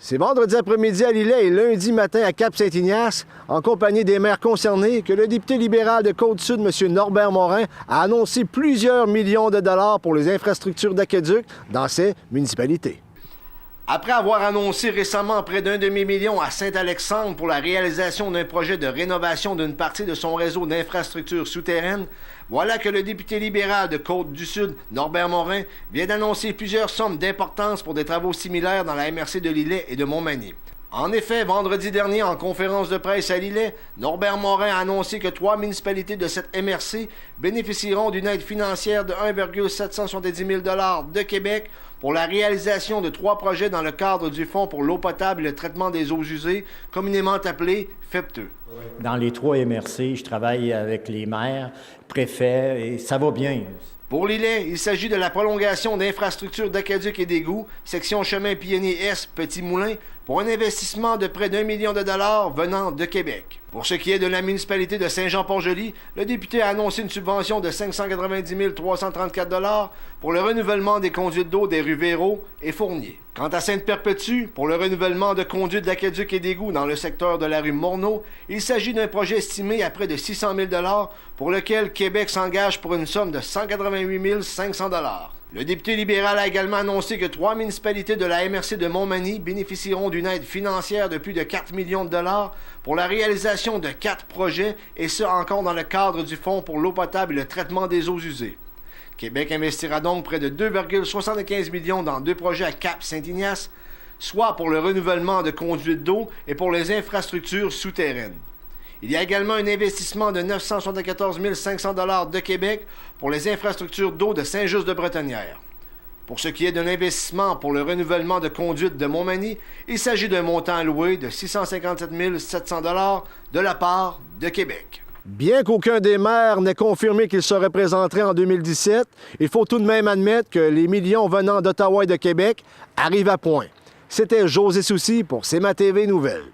C'est vendredi après-midi à Lillet et lundi matin à Cap-Saint-Ignace, en compagnie des maires concernés, que le député libéral de Côte-Sud, M. Norbert Morin, a annoncé plusieurs millions de dollars pour les infrastructures d'aqueduc dans ces municipalités. Après avoir annoncé récemment près d'1 demi-million à Saint-Alexandre pour la réalisation d'un projet de rénovation d'une partie de son réseau d'infrastructures souterraines, voilà que le député libéral de Côte-du-Sud, Norbert Morin, vient d'annoncer plusieurs sommes d'importance pour des travaux similaires dans la MRC de Lillet et de Montmagny. En effet, vendredi dernier, en conférence de presse à Lillet, Norbert Morin a annoncé que 3 municipalités de cette MRC bénéficieront d'une aide financière de 1,770 000 $ de Québec pour la réalisation de 3 projets dans le cadre du Fonds pour l'eau potable et le traitement des eaux usées, communément appelé FEPTE. Dans les 3 MRC, je travaille avec les maires, préfets, et ça va bien. Pour Lillet, il s'agit de la prolongation d'infrastructures d'aqueduc et d'égouts, section chemin Pionnier-Est, Petit Moulin, pour un investissement de près d'1 million de dollars venant de Québec. Pour ce qui est de la municipalité de Saint-Jean-Port-Joli, le député a annoncé une subvention de 590 334 $ pour le renouvellement des conduites d'eau des rues Véro et Fournier. Quant à Sainte-Perpétue, pour le renouvellement de conduites d'aqueduc et d'égouts dans le secteur de la rue Morneau, il s'agit d'un projet estimé à près de 600 000 $ pour lequel Québec s'engage pour une somme de 188 500 $. Le député libéral a également annoncé que 3 municipalités de la MRC de Montmagny bénéficieront d'une aide financière de plus de 4 millions de dollars pour la réalisation de 4 projets, et ce encore dans le cadre du Fonds pour l'eau potable et le traitement des eaux usées. Québec investira donc près de 2,75 millions dans 2 projets à Cap-Saint-Ignace, soit pour le renouvellement de conduites d'eau et pour les infrastructures souterraines. Il y a également un investissement de 974 500 $ de Québec pour les infrastructures d'eau de Saint-Just-de-Bretonnière. Pour ce qui est de l'investissement pour le renouvellement de conduite de Montmagny, il s'agit d'un montant alloué de 657 700 $ de la part de Québec. Bien qu'aucun des maires n'ait confirmé qu'il se représenterait en 2017, il faut tout de même admettre que les millions venant d'Ottawa et de Québec arrivent à point. C'était José Soucy pour CMA TV Nouvelles.